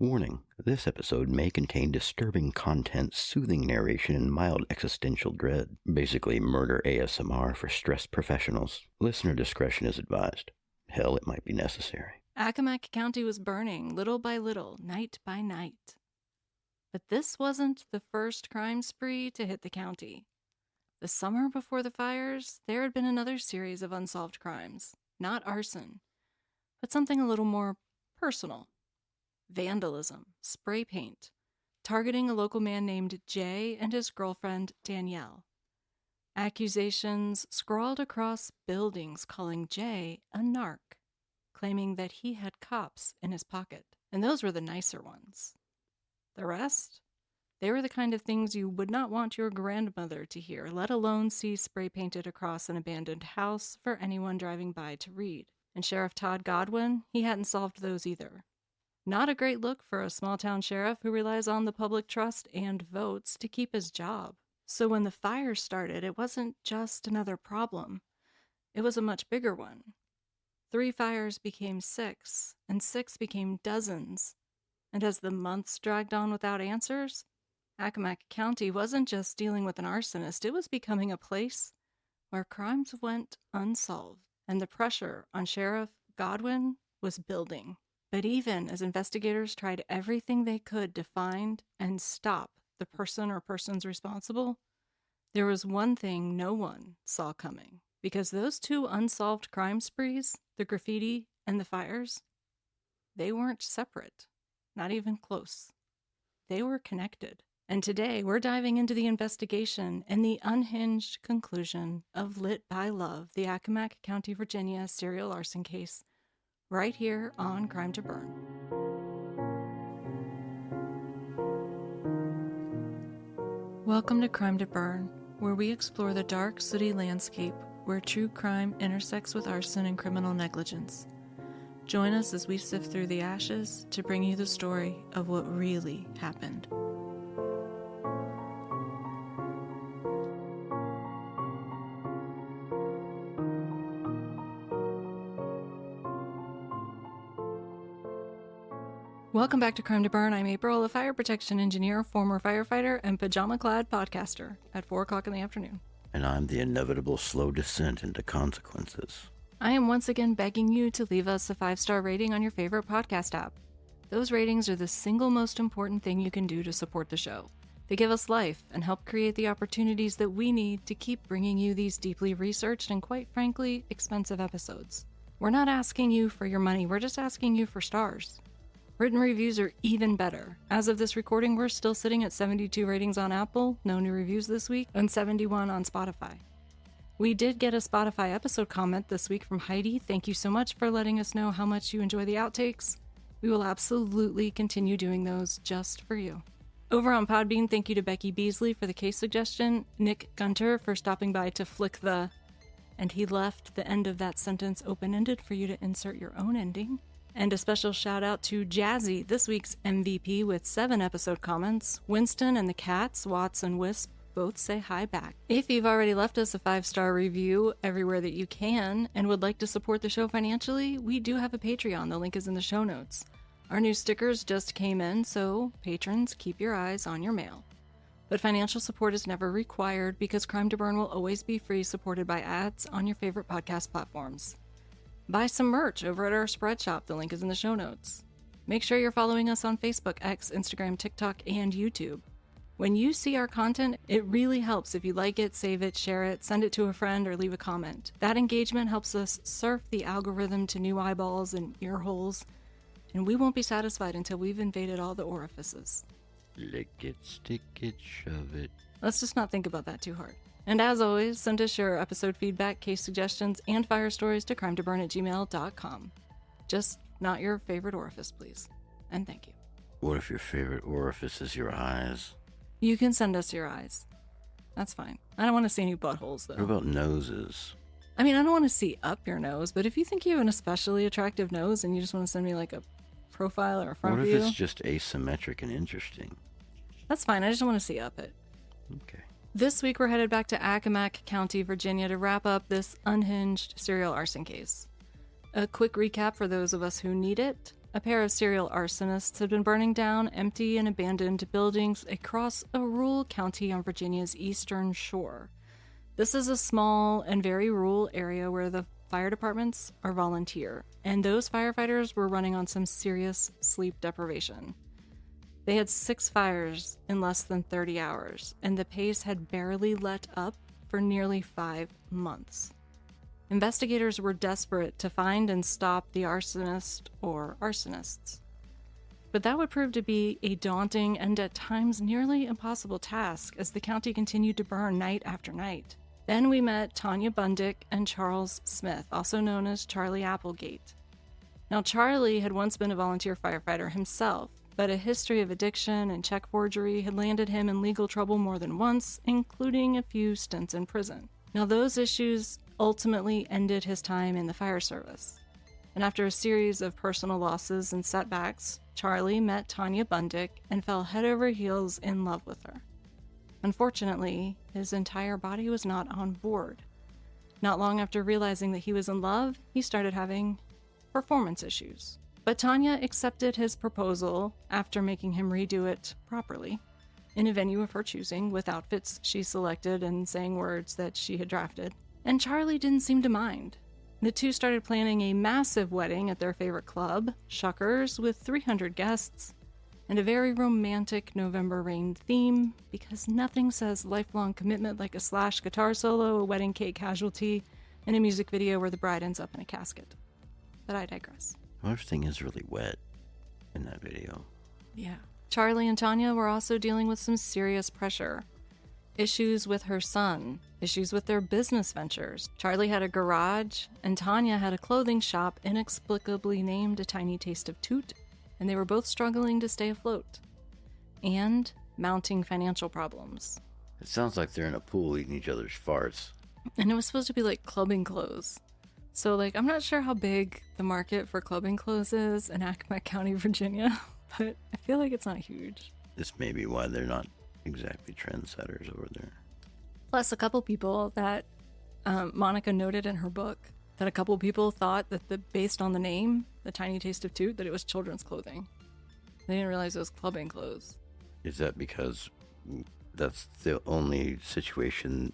Warning, this episode may contain disturbing content, soothing narration, and mild existential dread. Basically, murder ASMR for stressed professionals. Listener discretion is advised. Hell, it might be necessary. Accomack County was burning, little by little, night by night. But this wasn't the first crime spree to hit the county. The summer before the fires, there had been another series of unsolved crimes. Not arson, but something a little more personal. Vandalism, spray paint, targeting a local man named Jay and his girlfriend Danielle. Accusations scrawled across buildings calling Jay a narc, claiming that he had cops in his pocket, and those were the nicer ones. The rest? They were the kind of things you would not want your grandmother to hear, let alone see spray painted across an abandoned house for anyone driving by to read. And Sheriff Todd Godwin, he hadn't solved those either. Not a great look for a small-town sheriff who relies on the public trust and votes to keep his job. So when the fire started, it wasn't just another problem. It was a much bigger one. 3 fires became 6, and 6 became dozens. And as the months dragged on without answers, Accomack County wasn't just dealing with an arsonist, it was becoming a place where crimes went unsolved, and the pressure on Sheriff Godwin was building. But even as investigators tried everything they could to find and stop the person or persons responsible, there was one thing no one saw coming. Because those 2 unsolved crime sprees, the graffiti and the fires, they weren't separate, not even close. They were connected. And today we're diving into the investigation and the unhinged conclusion of Lit by Love, the Accomack County, Virginia serial arson case, right here on Crime to Burn. Welcome to Crime to Burn, where we explore the dark city landscape where true crime intersects with arson and criminal negligence. Join us as we sift through the ashes to bring you the story of what really happened. Welcome back to Crime to Burn. I'm April, a fire protection engineer, former firefighter, and pajama-clad podcaster at 4 o'clock in the afternoon. And I'm the inevitable slow descent into consequences. I am once again begging you to leave us a 5-star rating on your favorite podcast app. Those ratings are the single most important thing you can do to support the show. They give us life and help create the opportunities that we need to keep bringing you these deeply researched and, quite frankly, expensive episodes. We're not asking you for your money, we're just asking you for stars. Written reviews are even better. As of this recording, we're still sitting at 72 ratings on Apple, no new reviews this week, and 71 on Spotify. We did get a Spotify episode comment this week from Heidi. Thank you so much for letting us know how much you enjoy the outtakes. We will absolutely continue doing those just for you. Over on Podbean, thank you to Becky Beasley for the case suggestion, Nick Gunter for stopping by to flick the, and he left the end of that sentence open-ended for you to insert your own ending. And a special shout out to Jazzy, this week's MVP with 7 episode comments. Winston and the cats, Watts and Wisp, both say hi back. If you've already left us a 5-star review everywhere that you can and would like to support the show financially, we do have a Patreon. The link is in the show notes. Our new stickers just came in, so patrons, keep your eyes on your mail. But financial support is never required because Crime to Burn will always be free, supported by ads on your favorite podcast platforms. Buy some merch over at our spread shop. The link is in the show notes. Make sure you're following us on Facebook, X, Instagram, TikTok, and YouTube. When you see our content, it really helps if you like it, save it, share it, send it to a friend, or leave a comment. That engagement helps us surf the algorithm to new eyeballs and ear holes, and we won't be satisfied until we've invaded all the orifices. Lick it, stick it, shove it. Let's just not think about that too hard. And as always, send us your episode feedback, case suggestions, and fire stories to crimetoburn@gmail.com. Just not your favorite orifice, please. And thank you. What if your favorite orifice is your eyes? You can send us your eyes. That's fine. I don't want to see any buttholes, though. What about noses? I mean, I don't want to see up your nose, but if you think you have an especially attractive nose and you just want to send me like a profile or a front view... What if it's just asymmetric and interesting? That's fine. I just want to see up it. Okay. This week, we're headed back to Accomack County, Virginia to wrap up this unhinged serial arson case. A quick recap for those of us who need it. a pair of serial arsonists had been burning down empty and abandoned buildings across a rural county on Virginia's eastern shore. This is a small and very rural area where the fire departments are volunteer, and those firefighters were running on some serious sleep deprivation. They had 6 fires in less than 30 hours, and the pace had barely let up for nearly 5 months. Investigators were desperate to find and stop the arsonist or arsonists. But that would prove to be a daunting and at times nearly impossible task as the county continued to burn night after night. Then we met Tanya Bundick and Charles Smith, also known as Charlie Applegate. Now, Charlie had once been a volunteer firefighter himself, but a history of addiction and check forgery had landed him in legal trouble more than once, including a few stints in prison. Now, those issues ultimately ended his time in the fire service. And after a series of personal losses and setbacks, Charlie met Tanya Bundick and fell head over heels in love with her. Unfortunately, his entire body was not on board. Not long after realizing that he was in love, he started having performance issues. But Tanya accepted his proposal after making him redo it properly, in a venue of her choosing, with outfits she selected and saying words that she had drafted. And Charlie didn't seem to mind. The two started planning a massive wedding at their favorite club, Shuckers, with 300 guests, and a very romantic November Rain theme, because nothing says lifelong commitment like a Slash guitar solo, a wedding cake casualty, and a music video where the bride ends up in a casket. But I digress. Everything is really wet in that video. Yeah. Charlie and Tanya were also dealing with some serious pressure. Issues with her son, issues with their business ventures. Charlie had a garage, and Tanya had a clothing shop inexplicably named A Tiny Taste of Toot, and they were both struggling to stay afloat. And mounting financial problems. It sounds like they're in a pool eating each other's farts. And it was supposed to be like clubbing clothes. So, I'm not sure how big the market for clubbing clothes is in Accomack County, Virginia, but I feel like it's not huge. This may be why they're not exactly trendsetters over there. Plus, a couple people that Monica noted in her book, that a couple people thought that based on the name, The Tiny Taste of Toot, that it was children's clothing. They didn't realize it was clubbing clothes. Is that because that's the only situation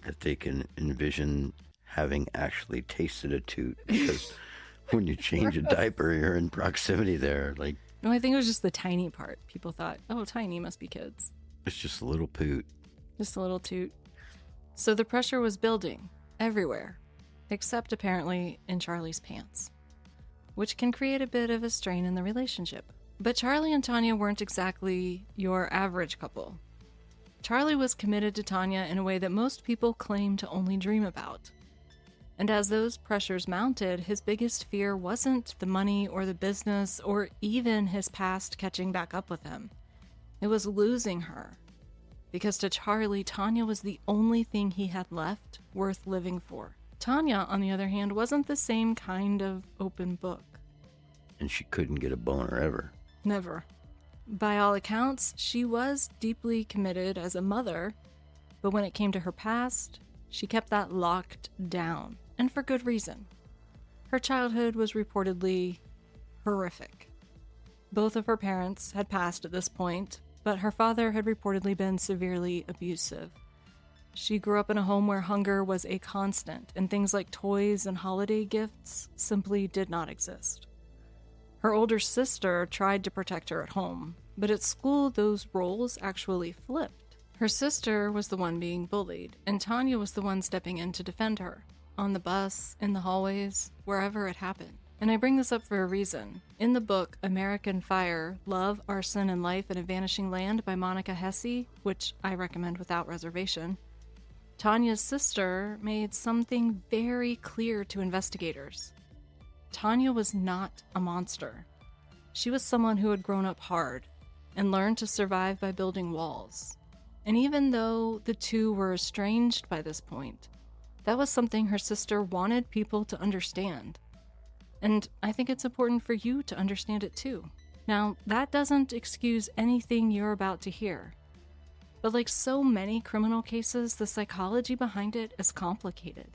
that they can envision having actually tasted a toot? Because when you change a diaper, you're in proximity there. No, I think it was just the tiny part. People thought, oh, tiny must be kids. It's just a little poot. Just a little toot. So the pressure was building everywhere, except apparently in Charlie's pants, which can create a bit of a strain in the relationship. But Charlie and Tanya weren't exactly your average couple. Charlie was committed to Tanya in a way that most people claim to only dream about. And as those pressures mounted, his biggest fear wasn't the money or the business or even his past catching back up with him. It was losing her. Because to Charlie, Tanya was the only thing he had left worth living for. Tanya, on the other hand, wasn't the same kind of open book. And she couldn't get a boner ever. Never. By all accounts, she was deeply committed as a mother, but when it came to her past, she kept that locked down. And for good reason. Her childhood was reportedly horrific. Both of her parents had passed at this point, but her father had reportedly been severely abusive. She grew up in a home where hunger was a constant, and things like toys and holiday gifts simply did not exist. Her older sister tried to protect her at home, but at school those roles actually flipped. Her sister was the one being bullied, and Tanya was the one stepping in to defend her. On the bus, in the hallways, wherever it happened. And I bring this up for a reason. In the book American Fire, Love, Arson, and Life in a Vanishing Land by Monica Hesse, which I recommend without reservation, Tanya's sister made something very clear to investigators. Tanya was not a monster. She was someone who had grown up hard and learned to survive by building walls. And even though the two were estranged by this point, that was something her sister wanted people to understand. And I think it's important for you to understand it too. Now, that doesn't excuse anything you're about to hear. But like so many criminal cases, the psychology behind it is complicated.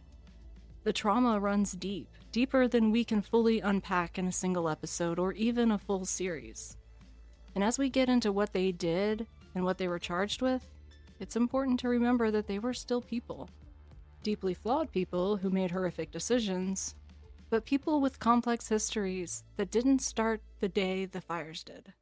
The trauma runs deep, deeper than we can fully unpack in a single episode or even a full series. And as we get into what they did and what they were charged with, it's important to remember that they were still people. Deeply flawed people who made horrific decisions, but people with complex histories that didn't start the day the fires did.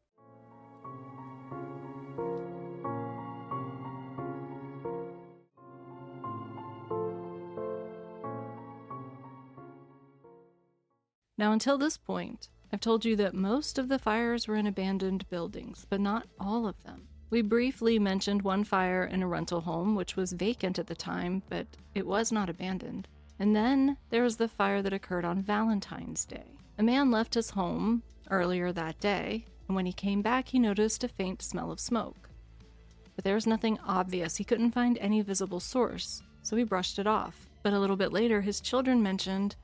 Now, until this point, I've told you that most of the fires were in abandoned buildings, but not all of them. We briefly mentioned one fire in a rental home, which was vacant at the time, but it was not abandoned. And then there was the fire that occurred on Valentine's Day. A man left his home earlier that day, and when he came back, he noticed a faint smell of smoke. But there was nothing obvious. He couldn't find any visible source, so he brushed it off. But a little bit later, his children mentioned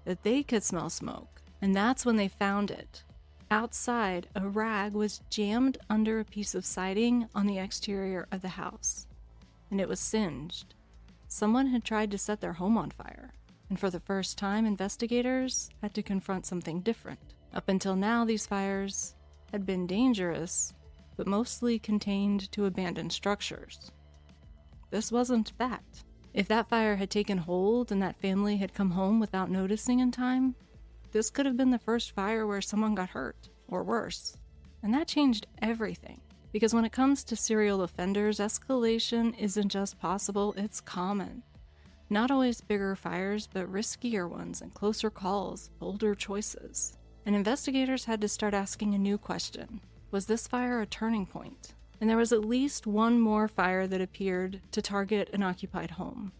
that they could smell smoke, and that's when they found it. Outside, a rag was jammed under a piece of siding on the exterior of the house, and it was singed. Someone had tried to set their home on fire, and for the first time, investigators had to confront something different. Up until now, these fires had been dangerous, but mostly contained to abandoned structures. This wasn't that. If that fire had taken hold and that family had come home without noticing in time, this could have been the first fire where someone got hurt, or worse. And that changed everything. Because when it comes to serial offenders, escalation isn't just possible, it's common. Not always bigger fires, but riskier ones and closer calls, bolder choices. And investigators had to start asking a new question. Was this fire a turning point? And there was at least one more fire that appeared to target an occupied home.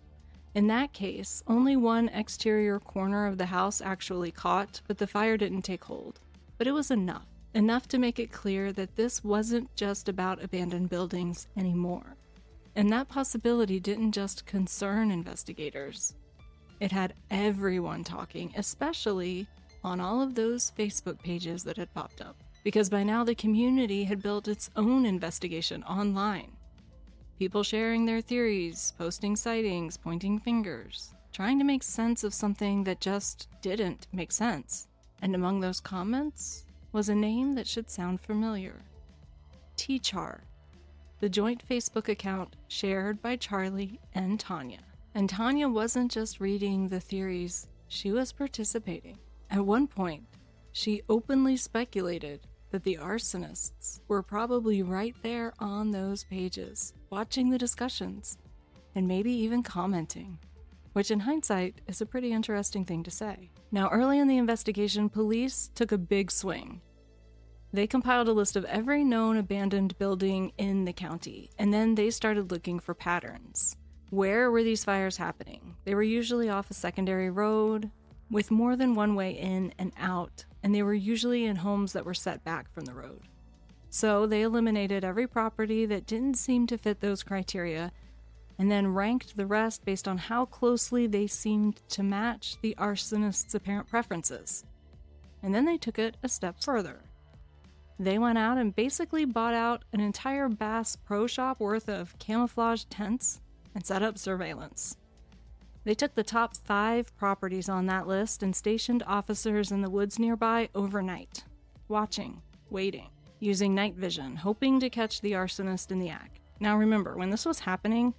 In that case, only one exterior corner of the house actually caught, but the fire didn't take hold. But it was enough to make it clear that this wasn't just about abandoned buildings anymore. And that possibility didn't just concern investigators. It had everyone talking, especially on all of those Facebook pages that had popped up. Because by now the community had built its own investigation online. People sharing their theories, posting sightings, pointing fingers, trying to make sense of something that just didn't make sense. And among those comments was a name that should sound familiar. T-Char, the joint Facebook account shared by Charlie and Tanya. And Tanya wasn't just reading the theories, she was participating. At one point, she openly speculated that the arsonists were probably right there on those pages, watching the discussions, and maybe even commenting, which in hindsight is a pretty interesting thing to say. Now, early in the investigation, police took a big swing. They compiled a list of every known abandoned building in the county, and then they started looking for patterns. Where were these fires happening? They were usually off a secondary road, with more than one way in and out, and they were usually in homes that were set back from the road. So they eliminated every property that didn't seem to fit those criteria, and then ranked the rest based on how closely they seemed to match the arsonist's apparent preferences. And then they took it a step further. They went out and basically bought out an entire Bass Pro Shop worth of camouflage tents and set up surveillance. They took the top 5 properties on that list and stationed officers in the woods nearby overnight, watching, waiting, using night vision, hoping to catch the arsonist in the act. Now remember, when this was happening,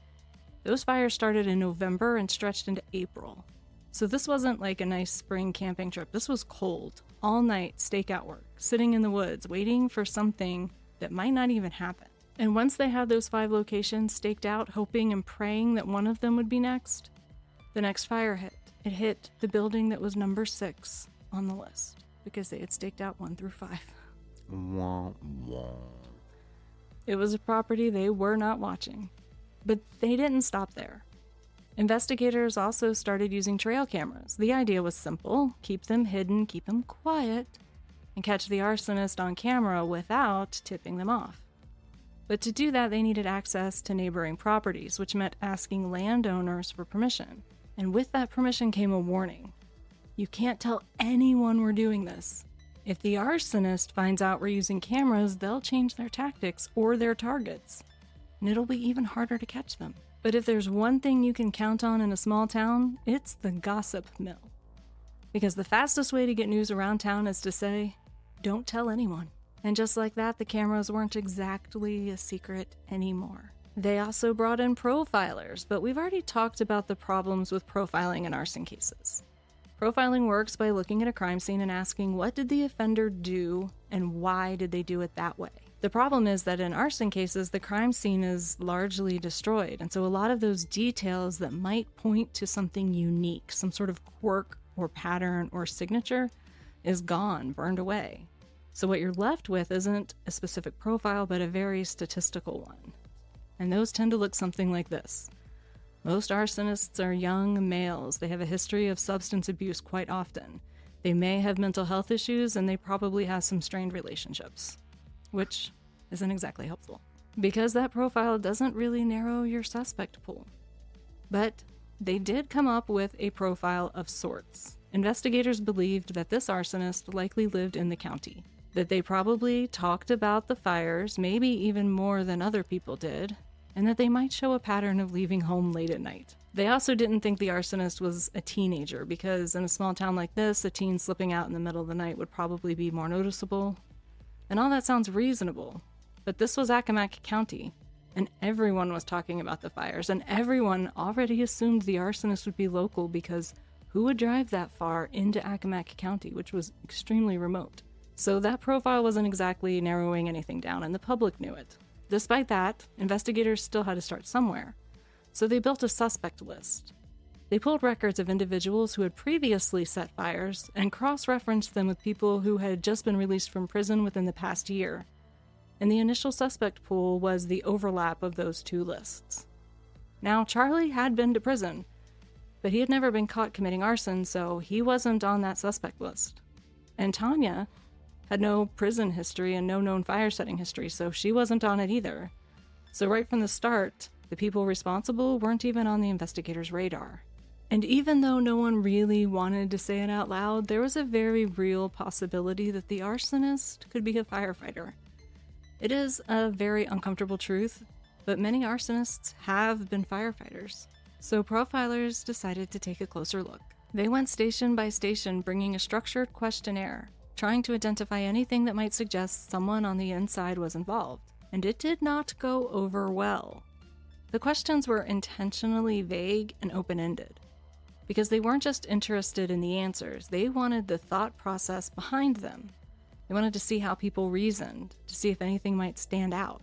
those fires started in November and stretched into April. So this wasn't like a nice spring camping trip. This was cold, all night stakeout work, sitting in the woods, waiting for something that might not even happen. And once they had those 5 locations staked out, hoping and praying that one of them would be next, the next fire hit. It hit the building that was number 6 on the list, because they had staked out 1 through 5. Wah, wah. It was a property they were not watching. But they didn't stop there. Investigators also started using trail cameras. The idea was simple: keep them hidden, keep them quiet, and catch the arsonist on camera without tipping them off. But to do that, they needed access to neighboring properties, which meant asking landowners for permission. And with that permission came a warning. You can't tell anyone we're doing this. If the arsonist finds out we're using cameras, they'll change their tactics or their targets, and it'll be even harder to catch them. But if there's one thing you can count on in a small town, it's the gossip mill. Because the fastest way to get news around town is to say, don't tell anyone. And just like that, the cameras weren't exactly a secret anymore. They also brought in profilers, but we've already talked about the problems with profiling in arson cases. Profiling works by looking at a crime scene and asking what did the offender do and why did they do it that way. The problem is that in arson cases, the crime scene is largely destroyed, and so a lot of those details that might point to something unique, some sort of quirk or pattern or signature, is gone, burned away. So what you're left with isn't a specific profile, but a very statistical one. And those tend to look something like this. Most arsonists are young males. They have a history of substance abuse quite often. They may have mental health issues, and they probably have some strained relationships, which isn't exactly helpful, because that profile doesn't really narrow your suspect pool. But they did come up with a profile of sorts. Investigators believed that this arsonist likely lived in the county, that they probably talked about the fires, maybe even more than other people did, and that they might show a pattern of leaving home late at night. They also didn't think the arsonist was a teenager, because in a small town like this, a teen slipping out in the middle of the night would probably be more noticeable. And all that sounds reasonable, but this was Accomack County, and everyone was talking about the fires, and everyone already assumed the arsonist would be local, because who would drive that far into Accomack County, which was extremely remote? So that profile wasn't exactly narrowing anything down, and the public knew it. Despite that, investigators still had to start somewhere, so they built a suspect list. They pulled records of individuals who had previously set fires and cross-referenced them with people who had just been released from prison within the past year. And the initial suspect pool was the overlap of those two lists. Now, Charlie had been to prison, but he had never been caught committing arson, so he wasn't on that suspect list. And Tanya had no prison history and no known fire setting history, so she wasn't on it either. So right from the start, the people responsible weren't even on the investigators' radar. And even though no one really wanted to say it out loud, there was a very real possibility that the arsonist could be a firefighter. It is a very uncomfortable truth, but many arsonists have been firefighters. So profilers decided to take a closer look. They went station by station, bringing a structured questionnaire, trying to identify anything that might suggest someone on the inside was involved. And it did not go over well. The questions were intentionally vague and open-ended, because they weren't just interested in the answers, they wanted the thought process behind them. They wanted to see how people reasoned, to see if anything might stand out.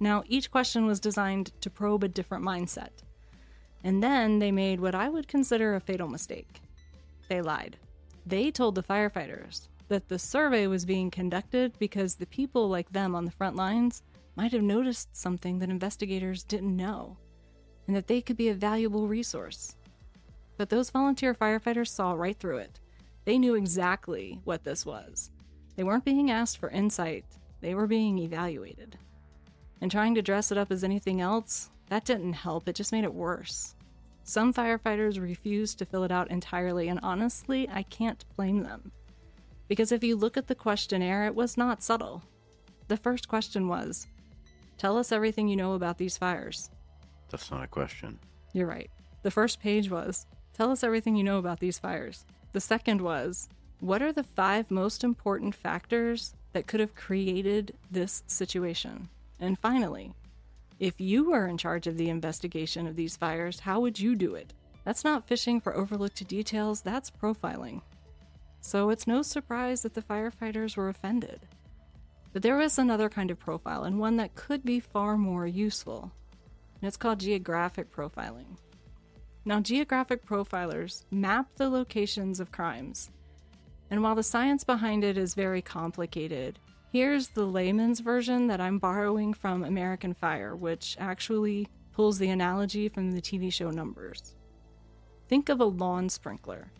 Now, each question was designed to probe a different mindset. And then they made what I would consider a fatal mistake. They lied. They told the firefighters that the survey was being conducted because the people like them on the front lines might have noticed something that investigators didn't know, and that they could be a valuable resource. But those volunteer firefighters saw right through it. They knew exactly what this was. They weren't being asked for insight, they were being evaluated. And trying to dress it up as anything else, that didn't help, it just made it worse. Some firefighters refused to fill it out entirely, and honestly, I can't blame them. Because if you look at the questionnaire, it was not subtle. The first question was, tell us everything you know about these fires. That's not a question. You're right. The first page was, tell us everything you know about these fires. The second was, what are the 5 most important factors that could have created this situation? And finally, if you were in charge of the investigation of these fires, how would you do it? That's not fishing for overlooked details, that's profiling. So it's no surprise that the firefighters were offended. But there was another kind of profile, and one that could be far more useful. And it's called geographic profiling. Now, geographic profilers map the locations of crimes. And while the science behind it is very complicated, here's the layman's version that I'm borrowing from American Fire, which actually pulls the analogy from the TV show Numbers. Think of a lawn sprinkler.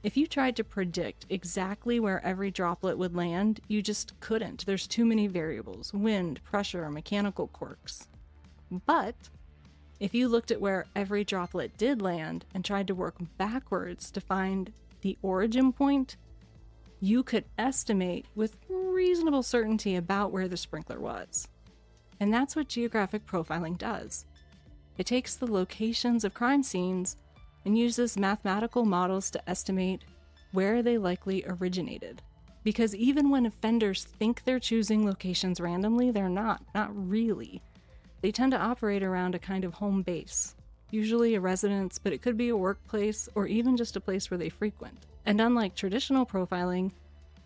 If you tried to predict exactly where every droplet would land, you just couldn't. There's too many variables: wind, pressure, mechanical quirks. But if you looked at where every droplet did land and tried to work backwards to find the origin point, you could estimate with reasonable certainty about where the sprinkler was. And that's what geographic profiling does. It takes the locations of crime scenes and uses mathematical models to estimate where they likely originated. Because even when offenders think they're choosing locations randomly, they're not really. They tend to operate around a kind of home base, usually a residence, but it could be a workplace or even just a place where they frequent. And unlike traditional profiling,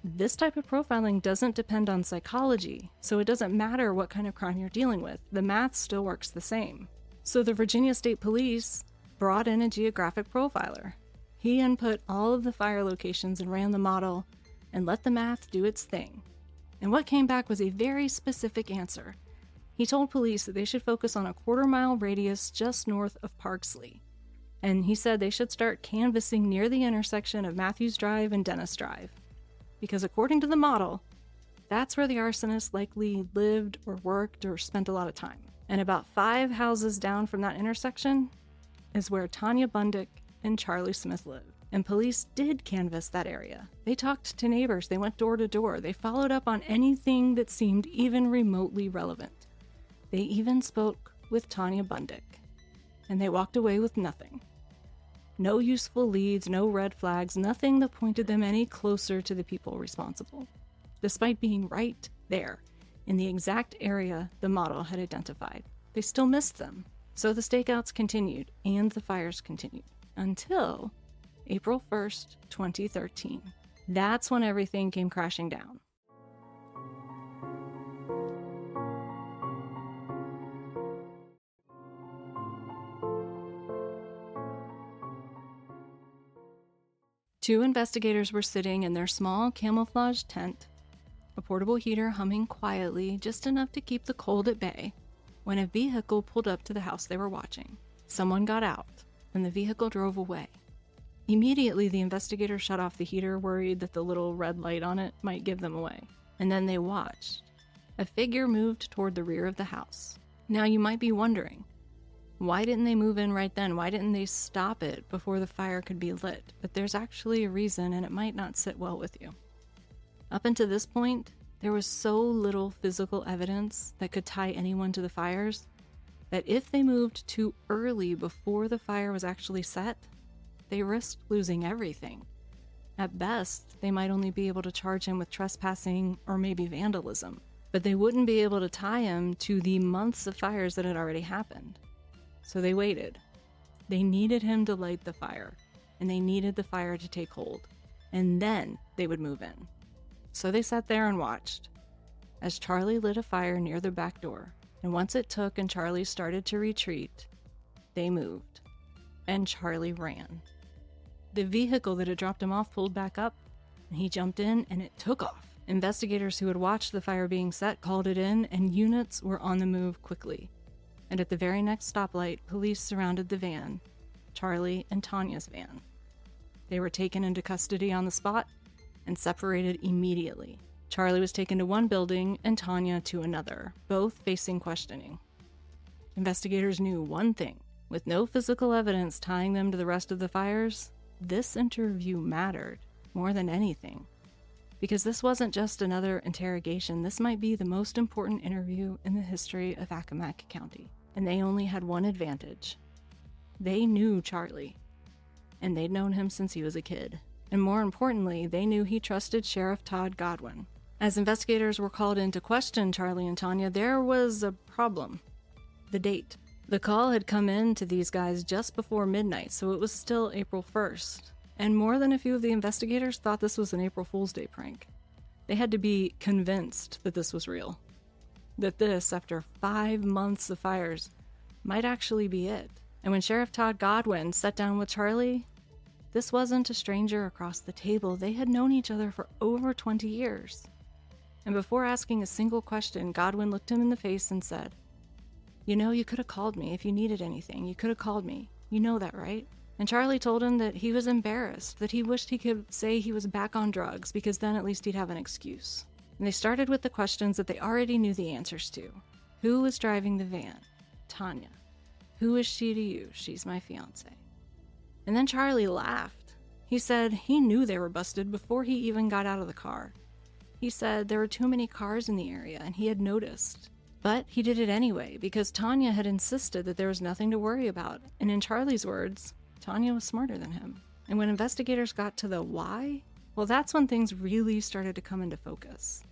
this type of profiling doesn't depend on psychology, so it doesn't matter what kind of crime you're dealing with. The math still works the same. So the Virginia State Police brought in a geographic profiler. He input all of the fire locations and ran the model and let the math do its thing. And what came back was a very specific answer. He told police that they should focus on a quarter-mile radius just north of Parksley. And he said they should start canvassing near the intersection of Matthews Drive and Dennis Drive. Because according to the model, that's where the arsonist likely lived or worked or spent a lot of time. And about 5 houses down from that intersection is where Tanya Bundick and Charlie Smith lived. And police did canvass that area. They talked to neighbors, they went door to door, they followed up on anything that seemed even remotely relevant. They even spoke with Tanya Bundick, and they walked away with nothing. No useful leads, no red flags, nothing that pointed them any closer to the people responsible, despite being right there in the exact area the model had identified. They still missed them. So the stakeouts continued, and the fires continued, until April 1st, 2013. That's when everything came crashing down. Two investigators were sitting in their small camouflage tent, a portable heater humming quietly, just enough to keep the cold at bay, when a vehicle pulled up to the house they were watching. Someone got out, and the vehicle drove away. Immediately, the investigators shut off the heater, worried that the little red light on it might give them away. And then they watched. A figure moved toward the rear of the house. Now you might be wondering, why didn't they move in right then? Why didn't they stop it before the fire could be lit? But there's actually a reason, and it might not sit well with you. Up until this point, there was so little physical evidence that could tie anyone to the fires that if they moved too early before the fire was actually set, they risked losing everything. At best, they might only be able to charge him with trespassing or maybe vandalism, but they wouldn't be able to tie him to the months of fires that had already happened. So they waited. They needed him to light the fire, and they needed the fire to take hold, and then they would move in. So they sat there and watched as Charlie lit a fire near the back door, and once it took and Charlie started to retreat, they moved, and Charlie ran. The vehicle that had dropped him off pulled back up, and he jumped in, and it took off. Investigators who had watched the fire being set called it in, and units were on the move quickly. And at the very next stoplight, police surrounded the van, Charlie and Tanya's van. They were taken into custody on the spot and separated immediately. Charlie was taken to one building and Tanya to another, both facing questioning. Investigators knew one thing. With no physical evidence tying them to the rest of the fires, this interview mattered more than anything. Because this wasn't just another interrogation, this might be the most important interview in the history of Accomack County. And they only had one advantage. They knew Charlie, and they'd known him since he was a kid. And more importantly, they knew he trusted Sheriff Todd Godwin. As investigators were called in to question Charlie and Tanya, there was a problem. The date. The call had come in to these guys just before midnight, so it was still April 1st. And more than a few of the investigators thought this was an April Fool's Day prank. They had to be convinced that this was real. That this, after 5 months of fires, might actually be it. And when Sheriff Todd Godwin sat down with Charlie, this wasn't a stranger across the table. They had known each other for over 20 years. And before asking a single question, Godwin looked him in the face and said, "You know, you could have called me if you needed anything. You could have called me. You know that, right?" And Charlie told him that he was embarrassed, that he wished he could say he was back on drugs, because then at least he'd have an excuse. And they started with the questions that they already knew the answers to. Who was driving the van? Tanya. Who is she to you? She's my fiance. And then Charlie laughed. He said he knew they were busted before he even got out of the car. He said there were too many cars in the area, and he had noticed. But he did it anyway because Tanya had insisted that there was nothing to worry about. And in Charlie's words, Tanya was smarter than him. And when investigators got to the why, well, that's when things really started to come into focus.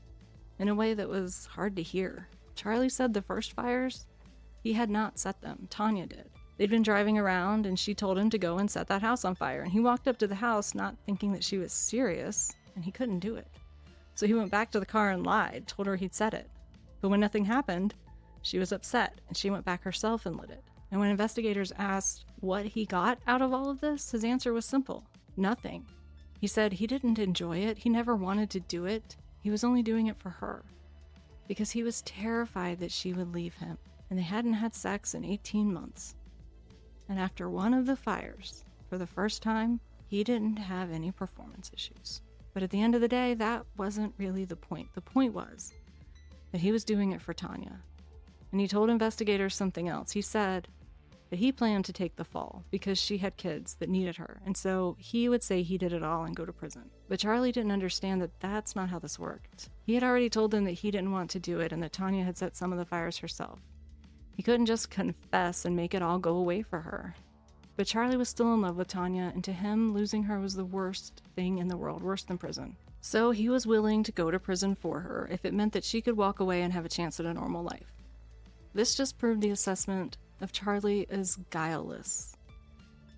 In a way that was hard to hear. Charlie said the first fires, he had not set them. Tanya did. They'd been driving around and she told him to go and set that house on fire. And he walked up to the house not thinking that she was serious, and he couldn't do it. So he went back to the car and lied, told her he'd set it. But when nothing happened, she was upset, and she went back herself and lit it. And when investigators asked what he got out of all of this, his answer was simple. Nothing. He said he didn't enjoy it. He never wanted to do it. He was only doing it for her. Because he was terrified that she would leave him. And they hadn't had sex in 18 months. And after one of the fires, for the first time, he didn't have any performance issues. But at the end of the day, that wasn't really the point. The point was that he was doing it for Tanya. And he told investigators something else. He said that he planned to take the fall because she had kids that needed her. And so he would say he did it all and go to prison. But Charlie didn't understand that that's not how this worked. He had already told them that he didn't want to do it and that Tanya had set some of the fires herself. He couldn't just confess and make it all go away for her. But Charlie was still in love with Tanya, and to him, losing her was the worst thing in the world, worse than prison. So he was willing to go to prison for her if it meant that she could walk away and have a chance at a normal life. This just proved the assessment of Charlie as guileless.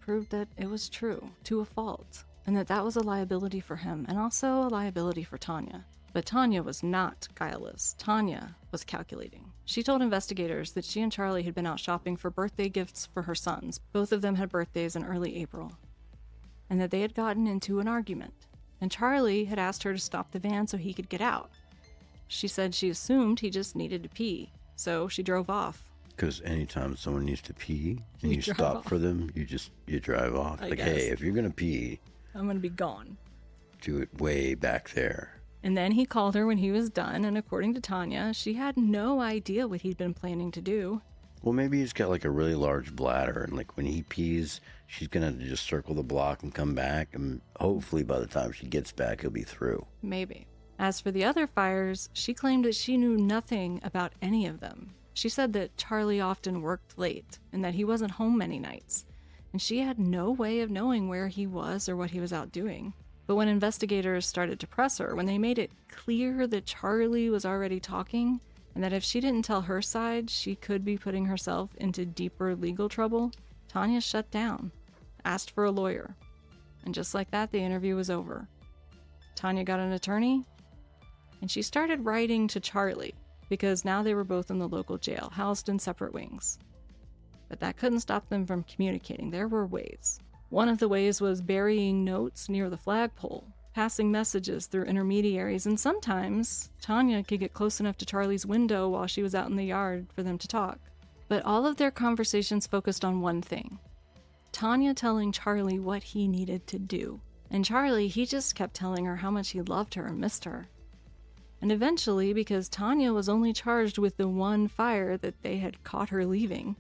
Proved that it was true, to a fault, and that was a liability for him, and also a liability for Tanya. But Tanya was not guileless. Tanya was calculating. She told investigators that she and Charlie had been out shopping for birthday gifts for her sons. Both of them had birthdays in early April. And that they had gotten into an argument. And Charlie had asked her to stop the van so he could get out. She said she assumed he just needed to pee. So she drove off. Because anytime someone needs to pee and you stop for them, you drive off. I like, guess. Hey, if you're going to pee, I'm going to be gone. Do it way back there. And then he called her when he was done, and according to Tanya, she had no idea what he'd been planning to do. Well, maybe he's got like a really large bladder, and like when he pees, she's gonna just circle the block and come back, and hopefully by the time she gets back, he'll be through. Maybe. As for the other fires, she claimed that she knew nothing about any of them. She said that Charlie often worked late, and that he wasn't home many nights, and she had no way of knowing where he was or what he was out doing. But when investigators started to press her, when they made it clear that Charlie was already talking, and that if she didn't tell her side, she could be putting herself into deeper legal trouble, Tanya shut down, asked for a lawyer. And just like that, the interview was over. Tanya got an attorney, and she started writing to Charlie, because now they were both in the local jail, housed in separate wings. But that couldn't stop them from communicating. There were ways. One of the ways was burying notes near the flagpole, passing messages through intermediaries, and sometimes Tanya could get close enough to Charlie's window while she was out in the yard for them to talk. But all of their conversations focused on one thing. Tanya telling Charlie what he needed to do. And Charlie, he just kept telling her how much he loved her and missed her. And eventually, because Tanya was only charged with the one fire that they had caught her leaving,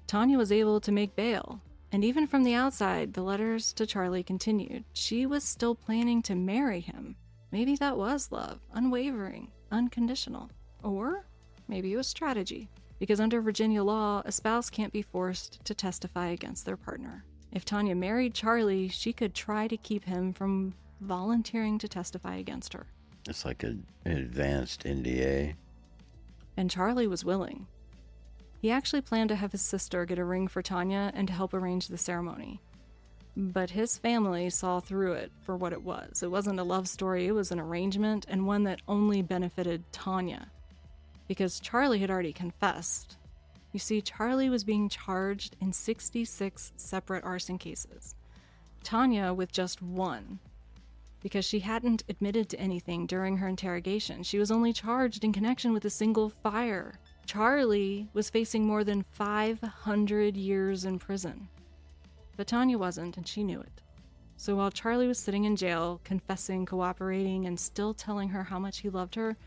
Tanya was able to make bail. And even from the outside, the letters to Charlie continued. She was still planning to marry him. Maybe that was love, unwavering, unconditional. Or maybe it was strategy. Because under Virginia law, a spouse can't be forced to testify against their partner. If Tanya married Charlie, she could try to keep him from volunteering to testify against her. It's like an advanced NDA. And Charlie was willing. He actually planned to have his sister get a ring for Tanya and to help arrange the ceremony. But his family saw through it for what it was. It wasn't a love story, it was an arrangement, and one that only benefited Tanya. Because Charlie had already confessed. You see, Charlie was being charged in 66 separate arson cases. Tanya with just one. Because she hadn't admitted to anything during her interrogation. She was only charged in connection with a single fire. Charlie was facing more than 500 years in prison. But Tanya wasn't, and she knew it. So while Charlie was sitting in jail, confessing, cooperating, and still telling her how much he loved her,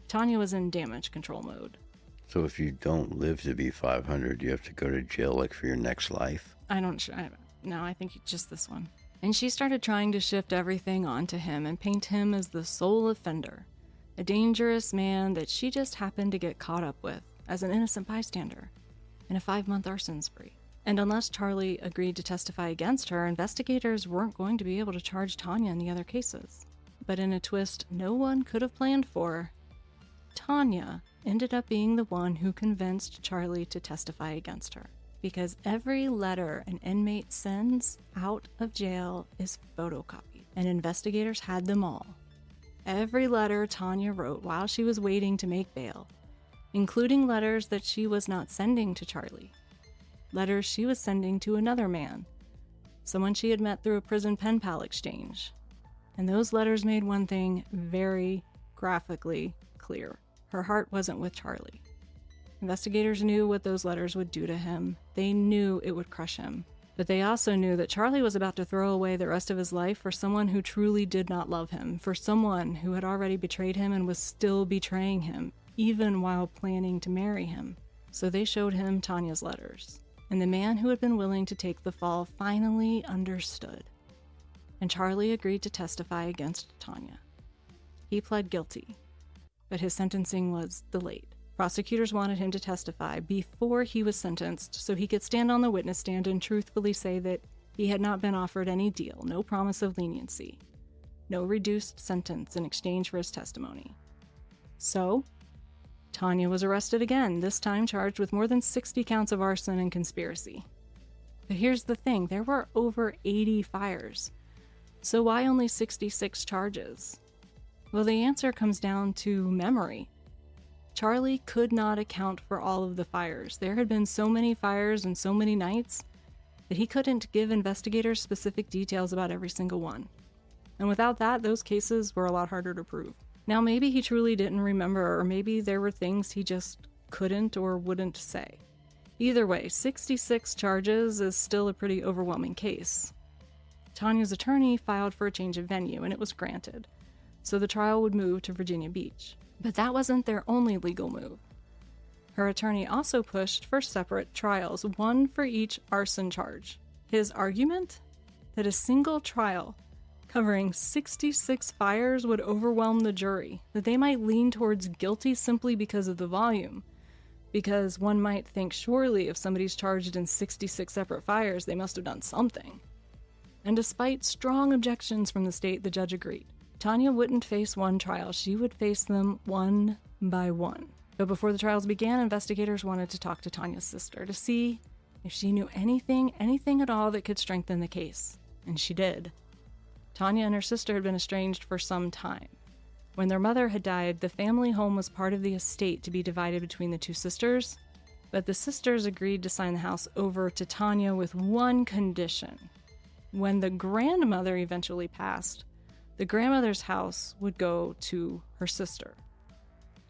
Tanya was in damage control mode. So if you don't live to be 500, you have to go to jail like for your next life? No, I think just this one. And she started trying to shift everything onto him and paint him as the sole offender. a dangerous man that she just happened to get caught up with as an innocent bystander in a 5-month arson spree. And unless Charlie agreed to testify against her, investigators weren't going to be able to charge Tanya in the other cases. But in a twist no one could have planned for, Tanya ended up being the one who convinced Charlie to testify against her. Because every letter an inmate sends out of jail is photocopied, and investigators had them all. Every letter Tanya wrote while she was waiting to make bail, including letters that she was not sending to Charlie. Letters she was sending to another man, someone she had met through a prison pen pal exchange. And those letters made one thing very graphically clear. Her heart wasn't with Charlie. Investigators knew what those letters would do to him. They knew it would crush him. But they also knew that Charlie was about to throw away the rest of his life for someone who truly did not love him, for someone who had already betrayed him and was still betraying him, even while planning to marry him. So they showed him Tanya's letters. And the man who had been willing to take the fall finally understood. And Charlie agreed to testify against Tanya. He pled guilty, but his sentencing was delayed. Prosecutors wanted him to testify before he was sentenced so he could stand on the witness stand and truthfully say that he had not been offered any deal, no promise of leniency, no reduced sentence in exchange for his testimony. So, Tanya was arrested again, this time charged with more than 60 counts of arson and conspiracy. But here's the thing, there were over 80 fires. So why only 66 charges? Well, the answer comes down to memory. Charlie could not account for all of the fires. There had been so many fires and so many nights that he couldn't give investigators specific details about every single one. And without that, those cases were a lot harder to prove. Now, maybe he truly didn't remember, or maybe there were things he just couldn't or wouldn't say. Either way, 66 charges is still a pretty overwhelming case. Tanya's attorney filed for a change of venue, and it was granted, so the trial would move to Virginia Beach. But that wasn't their only legal move. Her attorney also pushed for separate trials, one for each arson charge. His argument? That a single trial covering 66 fires would overwhelm the jury, that they might lean towards guilty simply because of the volume. Because one might think surely if somebody's charged in 66 separate fires, they must have done something. And despite strong objections from the state, the judge agreed. Tanya wouldn't face one trial, she would face them one by one. But before the trials began, investigators wanted to talk to Tanya's sister to see if she knew anything at all that could strengthen the case. And she did. Tanya and her sister had been estranged for some time. When their mother had died, the family home was part of the estate to be divided between the two sisters, but the sisters agreed to sign the house over to Tanya with one condition. When the grandmother eventually passed, the grandmother's house would go to her sister.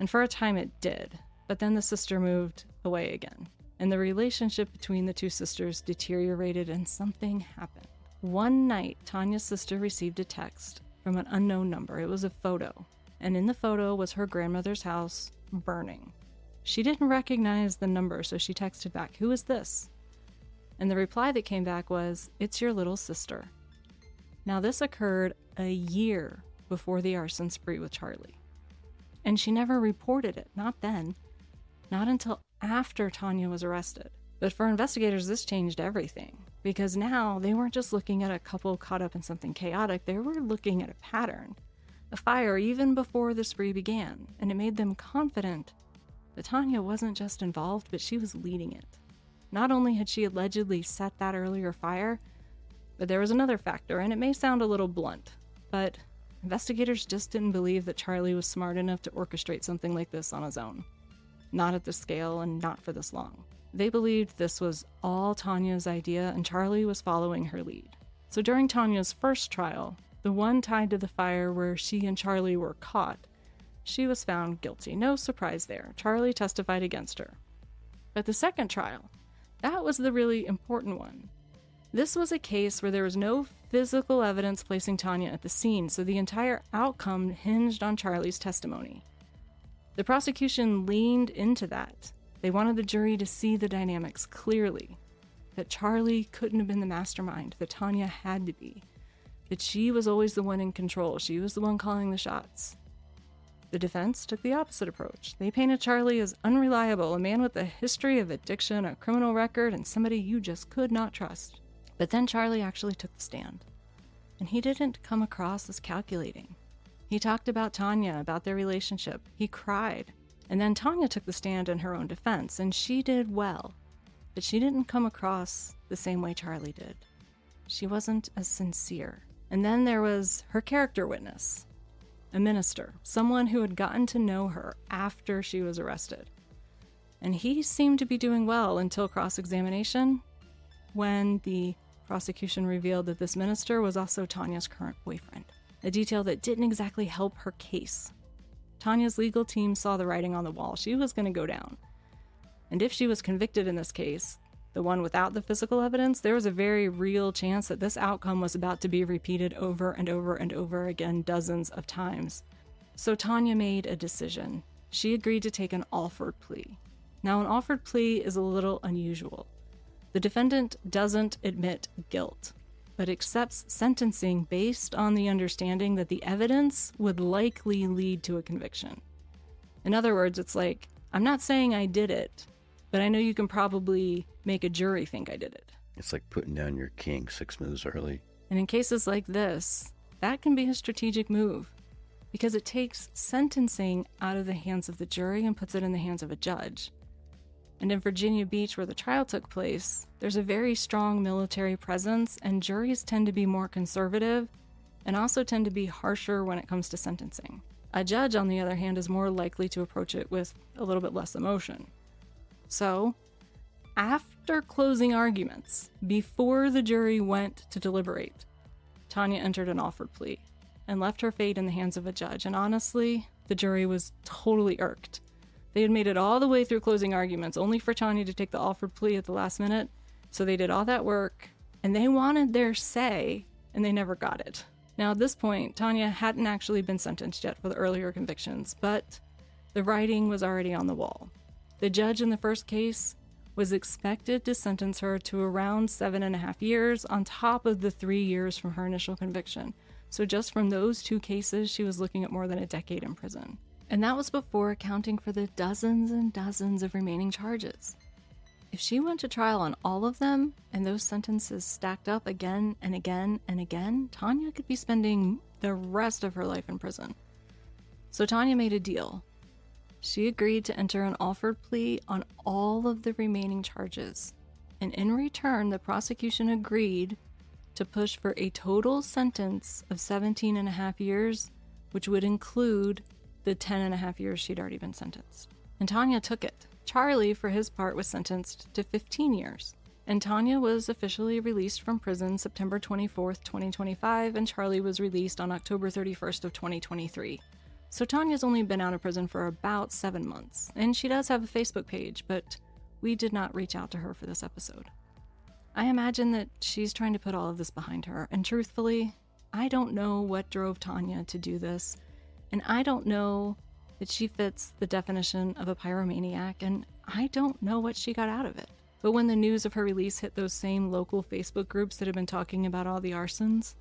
And for a time it did, but then the sister moved away again, and the relationship between the two sisters deteriorated and something happened. One night, Tanya's sister received a text from an unknown number. It was a photo, and in the photo was her grandmother's house burning. She didn't recognize the number, so she texted back, "Who is this?" And the reply that came back was, "It's your little sister." Now this occurred a year before the arson spree with Charlie. And she never reported it, not then, not until after Tanya was arrested. But for investigators, this changed everything, because now they weren't just looking at a couple caught up in something chaotic, they were looking at a pattern, a fire even before the spree began, and it made them confident that Tanya wasn't just involved, but she was leading it. Not only had she allegedly set that earlier fire, but there was another factor, and it may sound a little blunt, but investigators just didn't believe that Charlie was smart enough to orchestrate something like this on his own. Not at this scale and not for this long. They believed this was all Tanya's idea and Charlie was following her lead. So during Tanya's first trial, the one tied to the fire where she and Charlie were caught, she was found guilty. No surprise there. Charlie testified against her. But the second trial, that was the really important one. This was a case where there was no physical evidence placing Tanya at the scene, so the entire outcome hinged on Charlie's testimony. The prosecution leaned into that. They wanted the jury to see the dynamics clearly, that Charlie couldn't have been the mastermind, that Tanya had to be, that she was always the one in control, she was the one calling the shots. The defense took the opposite approach. They painted Charlie as unreliable, a man with a history of addiction, a criminal record, and somebody you just could not trust. But then Charlie actually took the stand. And he didn't come across as calculating. He talked about Tanya, about their relationship. He cried. And then Tanya took the stand in her own defense, and she did well. But she didn't come across the same way Charlie did. She wasn't as sincere. And then there was her character witness, a minister, someone who had gotten to know her after she was arrested. And he seemed to be doing well until cross-examination, when the prosecution revealed that this minister was also Tanya's current boyfriend, a detail that didn't exactly help her case. Tanya's legal team saw the writing on the wall. She was going to go down. And if she was convicted in this case, the one without the physical evidence, there was a very real chance that this outcome was about to be repeated over and over and over again dozens of times. So Tanya made a decision. She agreed to take an offered plea. Now, an offered plea is a little unusual. The defendant doesn't admit guilt, but accepts sentencing based on the understanding that the evidence would likely lead to a conviction. In other words, it's like, I'm not saying I did it, but I know you can probably make a jury think I did it. It's like putting down your king 6 moves early. And in cases like this, that can be a strategic move, because it takes sentencing out of the hands of the jury and puts it in the hands of a judge. And in Virginia Beach, where the trial took place, there's a very strong military presence, and juries tend to be more conservative and also tend to be harsher when it comes to sentencing. A judge, on the other hand, is more likely to approach it with a little bit less emotion. So, after closing arguments, before the jury went to deliberate, Tanya entered an offered plea and left her fate in the hands of a judge. And honestly, the jury was totally irked. They had made it all the way through closing arguments, only for Tanya to take the offered plea at the last minute. So they did all that work, and they wanted their say, and they never got it. Now, at this point, Tanya hadn't actually been sentenced yet for the earlier convictions, but the writing was already on the wall. The judge in the first case was expected to sentence her to around 7.5 years on top of the 3 years from her initial conviction. So just from those 2 cases, she was looking at more than a decade in prison. And that was before accounting for the dozens and dozens of remaining charges. If she went to trial on all of them, and those sentences stacked up again and again and again, Tanya could be spending the rest of her life in prison. So Tanya made a deal. She agreed to enter an offered plea on all of the remaining charges. And in return, the prosecution agreed to push for a total sentence of 17.5 years, which would include the 10.5 years she'd already been sentenced. And Tanya took it. Charlie, for his part, was sentenced to 15 years. And Tanya was officially released from prison September 24th, 2025, and Charlie was released on October 31st of 2023. So Tanya's only been out of prison for about 7 months, and she does have a Facebook page, but we did not reach out to her for this episode. I imagine that she's trying to put all of this behind her, and truthfully, I don't know what drove Tanya to do this, and I don't know that she fits the definition of a pyromaniac, and I don't know what she got out of it. But when the news of her release hit those same local Facebook groups that have been talking about all the arsons,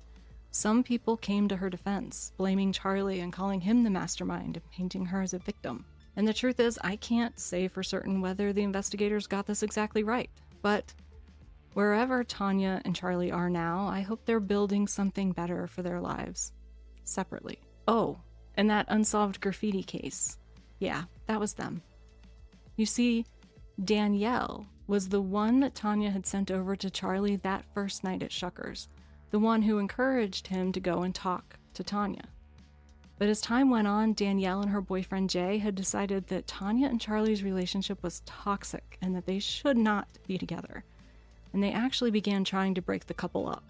some people came to her defense, blaming Charlie and calling him the mastermind and painting her as a victim. And the truth is, I can't say for certain whether the investigators got this exactly right. But wherever Tanya and Charlie are now, I hope they're building something better for their lives, separately. Oh, and that unsolved graffiti case. Yeah, that was them. You see, Danielle was the one that Tanya had sent over to Charlie that first night at Shuckers, the one who encouraged him to go and talk to Tanya. But as time went on, Danielle and her boyfriend Jay had decided that Tanya and Charlie's relationship was toxic and that they should not be together. And they actually began trying to break the couple up.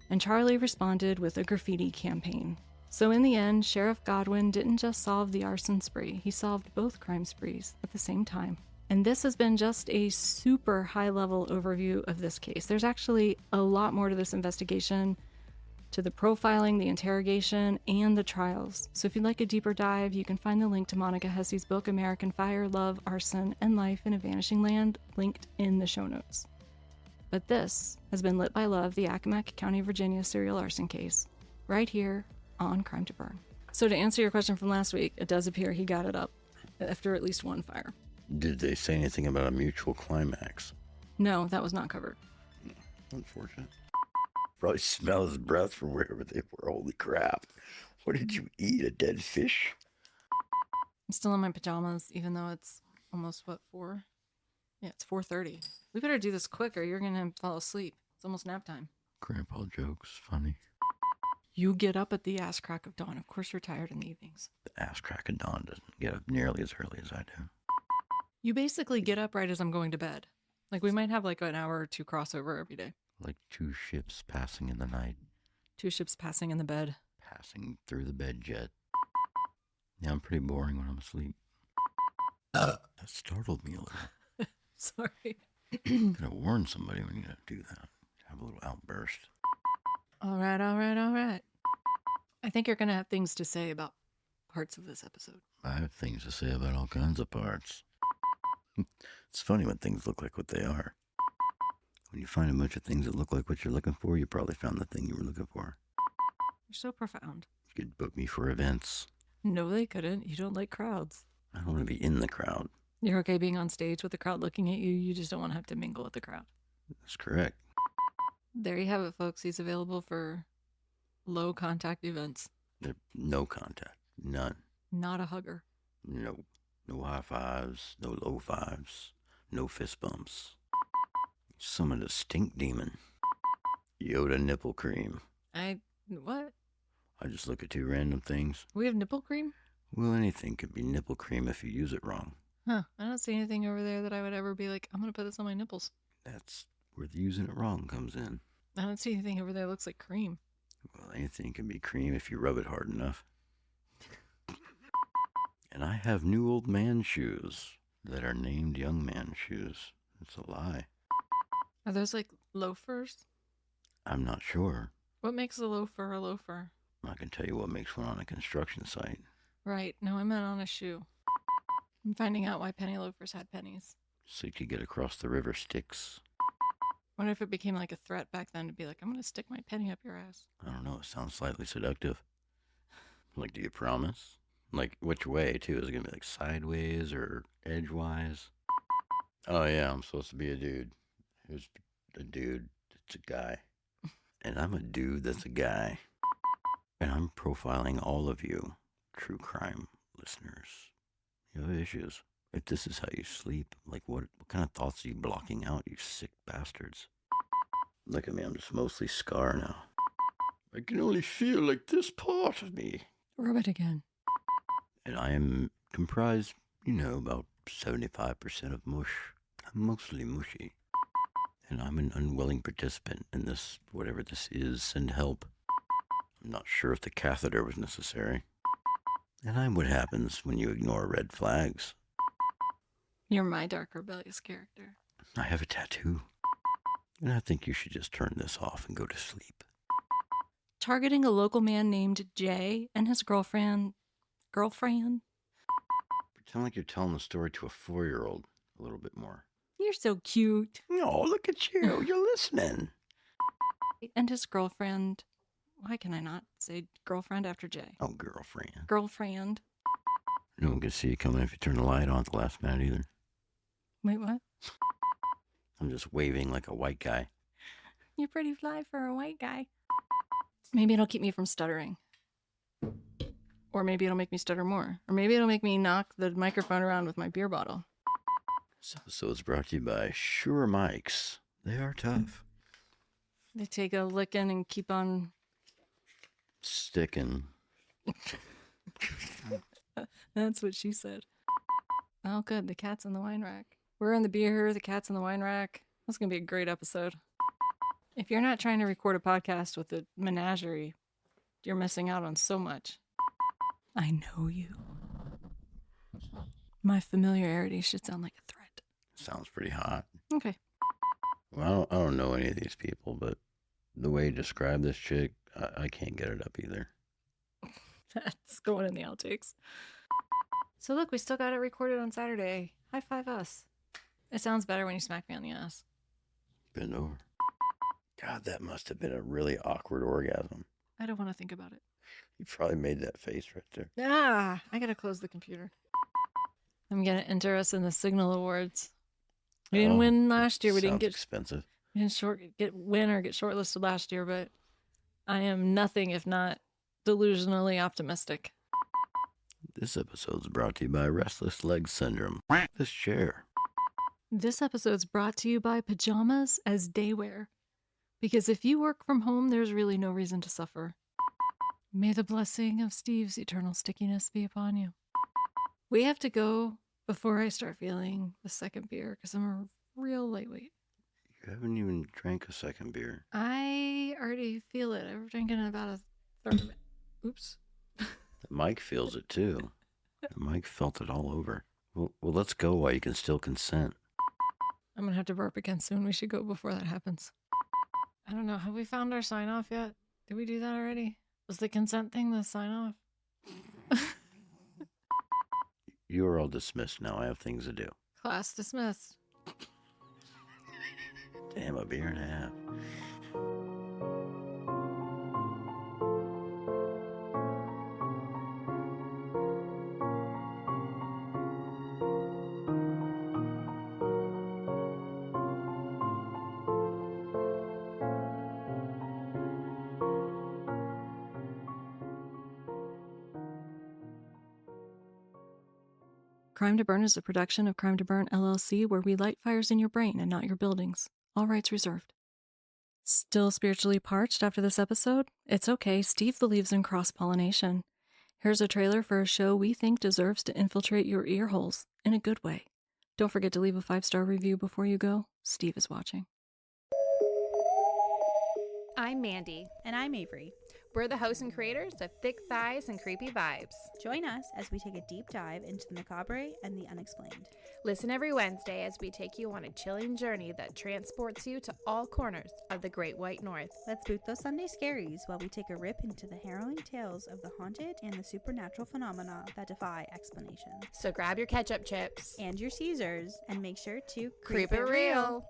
And Charlie responded with a graffiti campaign. So in the end, Sheriff Godwin didn't just solve the arson spree, he solved both crime sprees at the same time. And this has been just a super high-level overview of this case. There's actually a lot more to this investigation, to the profiling, the interrogation, and the trials. So if you'd like a deeper dive, you can find the link to Monica Hesse's book, American Fire, Love, Arson, and Life in a Vanishing Land, linked in the show notes. But this has been Lit by Love, the Accomack County, Virginia serial arson case, right here on Crime to Burn. So to answer your question from last week, it does appear he got it up after at least one fire. Did they say anything about a mutual climax? No, that was not covered. Unfortunate. Probably smell his breath from wherever they were. Holy crap. What did you eat? A dead fish? I'm still in my pajamas, even though it's almost, 4? Yeah, it's 4:30. We better do this quick or you're going to fall asleep. It's almost nap time. Grandpa jokes. Funny. You get up at the ass crack of dawn. Of course you're tired in the evenings. The ass crack of dawn doesn't get up nearly as early as I do. You basically get up right as I'm going to bed. Like, we might have like an hour or two crossover every day. Like two ships passing in the night. Two ships passing in the bed. Passing through the bed jet. Yeah, I'm pretty boring when I'm asleep. That startled me a little. Sorry. Could have warned somebody when you do that. Have a little outburst. All right. I think you're going to have things to say about parts of this episode. I have things to say about all kinds of parts. It's funny when things look like what they are. When you find a bunch of things that look like what you're looking for, you probably found the thing you were looking for. You're so profound. You could book me for events. No, they couldn't. You don't like crowds. I don't want to be in the crowd. You're okay being on stage with the crowd looking at you. You just don't want to have to mingle with the crowd. That's correct. There you have it, folks. He's available for low contact events. No contact. None. Not a hugger. No. No high fives. No low fives. No fist bumps. Summon a stink demon. Yoda nipple cream. What? I just look at two random things. We have nipple cream? Well, anything could be nipple cream if you use it wrong. Huh. I don't see anything over there that I would ever be like, I'm going to put this on my nipples. That's where the using it wrong comes in. I don't see anything over there that looks like cream. Well, anything can be cream if you rub it hard enough. And I have new old man shoes that are named young man shoes. It's a lie. Are those like loafers? I'm not sure. What makes a loafer a loafer? I can tell you what makes one on a construction site. Right. No, I meant on a shoe. I'm finding out why penny loafers had pennies. So you could get across the river Styx. What if it became like a threat back then to be like, I'm going to stick my penny up your ass? I don't know. It sounds slightly seductive. Like, do you promise? Like, which way, too? Is it going to be like sideways or edgewise? Oh, yeah, I'm supposed to be a dude. Who's a dude? It's a guy. And I'm a dude that's a guy. And I'm profiling all of you, true crime listeners. You have issues. If this is how you sleep, like what kind of thoughts are you blocking out, you sick bastards? Look at me, I'm just mostly scar now. I can only feel like this part of me. Rub it again. And I am comprised, about 75% of mush. I'm mostly mushy. And I'm an unwilling participant in this, whatever this is, send help. I'm not sure if the catheter was necessary. And I'm what happens when you ignore red flags. You're my dark rebellious character. I have a tattoo. And I think you should just turn this off and go to sleep. Targeting a local man named Jay and his girlfriend. Pretend like you're telling the story to a 4-year-old a little bit more. You're so cute. Oh, look at you. You're listening. And his girlfriend. Why can I not say girlfriend after Jay? Oh, girlfriend. Girlfriend. No one can see you coming if you turn the light on at the last minute either. Wait, what? I'm just waving like a white guy. You're pretty fly for a white guy. Maybe it'll keep me from stuttering. Or maybe it'll make me stutter more. Or maybe it'll make me knock the microphone around with my beer bottle. This episode is brought to you by Shure Mics. They are tough. They take a licking and keep on sticking. That's what she said. Oh, good. The cat's in the wine rack. We're in the beer, the cat's in the wine rack. That's going to be a great episode. If you're not trying to record a podcast with a menagerie, you're missing out on so much. I know you. My familiarity should sound like a threat. Sounds pretty hot. Okay. Well, I don't know any of these people, but the way you describe this chick, I can't get it up either. That's going in the outtakes. So look, we still got it recorded on Saturday. High five us. It sounds better when you smack me on the ass. Bend over. God, that must have been a really awkward orgasm. I don't want to think about it. You probably made that face right there. I gotta close the computer. I'm gonna enter us in the Signal Awards. We didn't win last year. We didn't get expensive. We didn't win or get shortlisted last year, but I am nothing if not delusionally optimistic. This episode's brought to you by Restless Leg Syndrome. This chair. This episode's brought to you by pajamas as daywear. Because if you work from home, there's really no reason to suffer. May the blessing of Steve's eternal stickiness be upon you. We have to go before I start feeling the second beer because I'm a real lightweight. You haven't even drank a second beer. I already feel it. I'm drinking about a third of it. Oops. Mike feels it too. Mike felt it all over. Well, let's go while you can still consent. I'm going to have to burp again soon. We should go before that happens. I don't know. Have we found our sign off yet? Did we do that already? Was the consent thing the sign off? You are all dismissed now. I have things to do. Class dismissed. Damn, a beer and a half. Crime to Burn is a production of Crime to Burn, LLC, where we light fires in your brain and not your buildings. All rights reserved. Still spiritually parched after this episode? It's okay, Steve believes in cross-pollination. Here's a trailer for a show we think deserves to infiltrate your ear holes, in a good way. Don't forget to leave a 5-star review before you go. Steve is watching. I'm Mandy. And I'm Avery. We're the hosts and creators of Thick Thighs and Creepy Vibes. Join us as we take a deep dive into the macabre and the unexplained. Listen every Wednesday as we take you on a chilling journey that transports you to all corners of the Great White North. Let's boot those Sunday scaries while we take a rip into the harrowing tales of the haunted and the supernatural phenomena that defy explanation. So grab your ketchup chips and your Caesars and make sure to creep it real.